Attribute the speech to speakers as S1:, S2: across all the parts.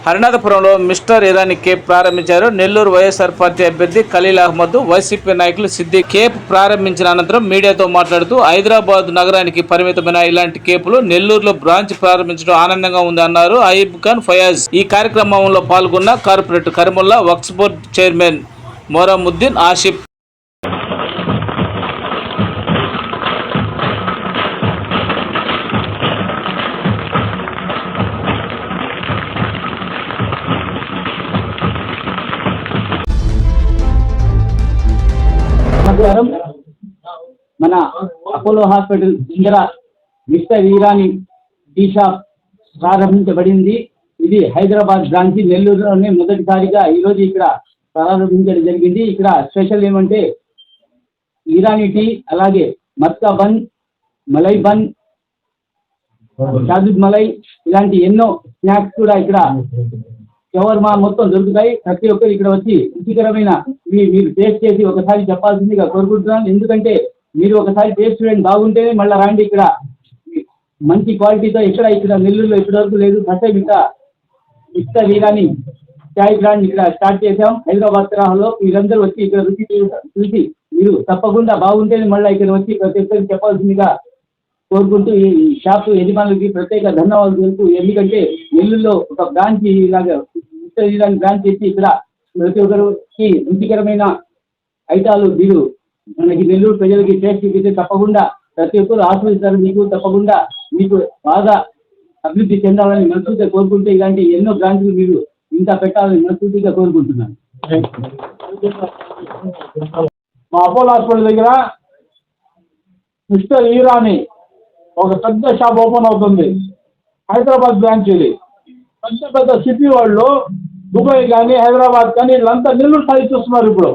S1: హరినాథపురంలో mister Irani Cape ప్రారంభించారు. Nellore YSR party అభ్యర్థి Khaleel Ahmed, YCP నాయకులు సిద్దిక్ కేప్ ప్రారంభించిన అనంతరం మీడియాతో మాట్లాడుతూ హైదరాబాద్ నగరానికి పరిమితమైన ఇలాంటి కేపులు నెల్లూరులో బ్రాంచ్ ప్రారంభించడం ఆనందంగా ఉంది అన్నారు. అయూబ్ ఖాన్ ఫయాజ్ ఈ కార్యక్రమంలో పాల్గొన్న corporator Karimulla, Waqf board chairman Moramuddin, Asif
S2: మన Apollo hospital Indira mister Irani tea shop ప్రారంభించబడింది. ఇది హైదరాబాద్ బ్రాంచ్ నెల్లూరులోనే మొదటిసారిగా ఈరోజు ఇక్కడ ప్రారంభించడం జరిగింది. ఇక్కడ స్పెషల్ ఏమంటే ఇరానీ టీ, అలాగే మస్కా బన్, మలై బన్, షాదూద్ మలై, ఇలాంటి ఎన్నో స్నాక్స్ కూడా ఇక్కడ షవర్మా మొత్తం దొరుకుతాయి. ప్రతి ఒక్కరు ఇక్కడ వచ్చి రుచికరమైన మీరు టేస్ట్ చేసి ఒకసారి చెప్పాల్సిందిగా కోరుకుంటున్నాను. ఎందుకంటే మీరు ఒకసారి టేస్ట్ చేయండి, బాగుంటేనే మళ్ళీ రాండి. ఇక్కడ మంచి క్వాలిటీతో ఇక్కడ నెల్లూరులో ఇప్పటివరకు లేదు. ఫస్ట్ టైం ఇంకా మిస్టర్ ఇరానీ చాయ్ బ్రాండ్ ఇక్కడ స్టార్ట్ చేసాం హైదరాబాద్ తరహాలో. మీరందరూ వచ్చి ఇక్కడ రుచి చూసి మీరు తప్పకుండా బాగుంటేనే మళ్ళీ ఇక్కడ వచ్చి ప్రతి ఒక్కరికి చెప్పాల్సిందిగా కోరుకుంటూ ఈ షాప్ యజమానులకి ప్రత్యేక ధన్యవాదాలు తెలుపు. ఎందుకంటే నెల్లూరులో ఒక బ్రాంచ్ ఇలాగా మిస్టర్ ఇరానీ బ్రాంచ్ చేసి ఇక్కడ ప్రతి ఒక్కరికి రుచికరమైన ఐటాలు మీరు మనకి నెల్లూరు ప్రజలకి టేస్ట్ చూపిస్తే తప్పకుండా ప్రతి ఒక్కరు ఆస్వాదిస్తారు. మీకు తప్పకుండా మీకు బాగా అభివృద్ధి చెందాలని మనస్ఫూర్తిగా కోరుకుంటూ ఇలాంటి ఎన్నో బ్రాంచ్లు మీరు ఇంకా పెట్టాలని మనస్ఫూర్తిగా కోరుకుంటున్నాను.
S3: మా అపోలో హాస్పిటల్ దగ్గర మిస్టర్ ఇరానీ ఒక పెద్ద షాప్ ఓపెన్ అవుతుంది. హైదరాబాద్ బ్రాంచ్ ఇది. పెద్ద పెద్ద సిటీ వాళ్ళు దుబాయ్ కానీ హైదరాబాద్ కానీ వీళ్ళంతా నెల్లూరు సైడ్ చూస్తున్నారు. ఇప్పుడు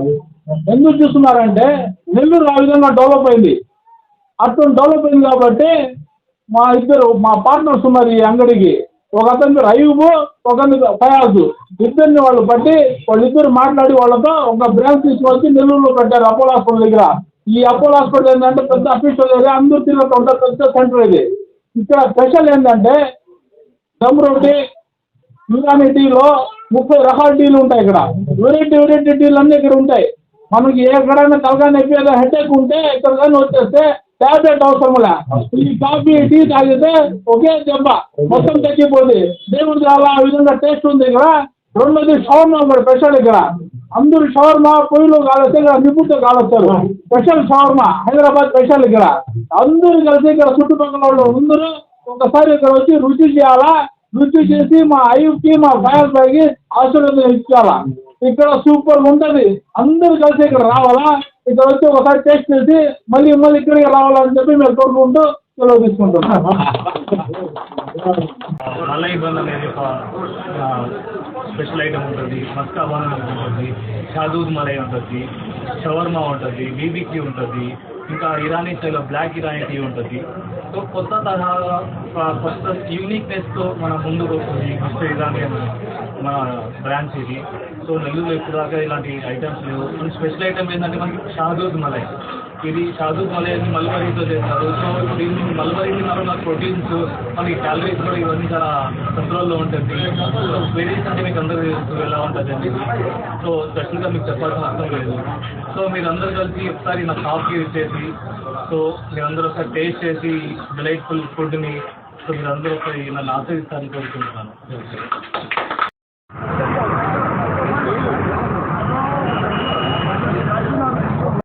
S3: ఎందుకు చూస్తున్నారంటే నెల్లూరు ఆ విధంగా డెవలప్ అయింది. అటు డెవలప్ అయింది కాబట్టి మా పార్ట్నర్స్ ఉన్నారు ఈ అంగడికి. ఒక అతని పేరు అయూబ్, ఒక ఫయాజ్. ఇద్దరిని వాళ్ళు బట్టి వాళ్ళిద్దరు మాట్లాడి వాళ్ళతో ఒక బ్రాంచ్ తీసుకొచ్చి నెల్లూరులో పెట్టారు అపోలో హాస్పిటల్ దగ్గర. ఈ అపోలో హాస్పిటల్ ఏంటంటే పెద్ద అఫీషియల్ ఏరియా, అందరూ తిరుగుతూ ఉంటారు, పెద్ద సెంటర్ ఇది. ఇక్కడ స్పెషల్ ఏంటంటే దమ్ రోటీ, ఇరానీ టీలో 30 రకాల టీలు ఉంటాయి. ఇక్కడ వెరైటీ టీలు అన్నీ ఇక్కడ ఉంటాయి. మనకి ఎక్కడైనా తలకాయ నొప్పి ఏదో హెడేక్ ఉంటే ఇక్కడ కానీ వచ్చేస్తే ట్యాబ్లెట్ అవసరంలే. ఈ కాఫీ టీ తాగితే ఒకే దెబ్బ మొత్తం తగ్గిపోతుంది. దేవుడు చాలా ఆ విధంగా టేస్ట్ ఉంది ఇక్కడ. రెండోది షవర్మా కూడా స్పెషల్. ఇక్కడ అందరూ షవర్మా పొయ్యిలో కాలుస్తే ఇక్కడ నిపుణులతో కాలుస్తారు. Special shawarma Hyderabad special. ఇక్కడ అందరూ కలిసి ఇక్కడ చుట్టుపక్కల వాళ్ళు అందరూ ఒకసారి ఇక్కడ వచ్చి రుచి చేయాలా. రుచి చేసి మా అయ్యూబ్కి, మా ఫయాజ్ భాయ్కి ఆశీర్వాదం ఇచ్చాలా. ఇక్కడ సూపర్ ఉంటుంది. అందరూ కలిసి ఇక్కడ రావాలా. ఇక్కడ వచ్చి ఒకసారి టేస్ట్ చేసి మళ్ళీ ఇక్కడికి రావాలని చెప్పి మేము కోరుకుంటూ సెలవు తీసుకుంటున్నాం.
S4: మలై బన్ అనేది ఒక స్పెషల్ ఐటమ్ ఉంటుంది. మస్కా బన్ ఉంటుంది, షాదూద్ మలై ఉంటుంది, షవర్మా ఉంటుంది, బీబీక్యూ ఉంటుంది, ఇంకా ఇరానీ స్టైల్లో బ్లాక్ ఇరానీ టీ ఉంటుంది. సో కొత్త తరహా కొత్త యూనిక్నెస్తో మన ముందుకు వస్తుంది మిస్టర్ ఇరానీ మన బ్రాంచ్ ఇది. సో నెల్లూరులో ఇప్పటిదాకా ఇలాంటి ఐటమ్స్ లేవు. స్పెషల్ ఐటమ్ ఏంటంటే మనకి షాదూద్ మలై. ఇది షాదూద్ మలై అని మల్బరీతో చేస్తారు. సో దీన్ని మల్బరీ తిన్నారు, నాకు ప్రోటీన్స్, మనకి క్యాలరీస్ కూడా ఇవన్నీ చాలా కంట్రోల్లో ఉంటుంది. సో వెరీస్ అంటే మీకు అందరూ ఎలా ఉంటుంది అండి. సో స్పెషల్గా మీకు చెప్పాల్సిన అవసరం లేదు. సో మీరందరూ కలిసి ఒకసారి నా షాప్కి వచ్చేసి సో మీరందరూ ఒకసారి టేస్ట్ చేసి డిలైట్ఫుల్ ఫుడ్ని సో మీరందరూ ఒకసారి నన్ను ఆస్వాదిస్తారని కోరుకుంటున్నాను.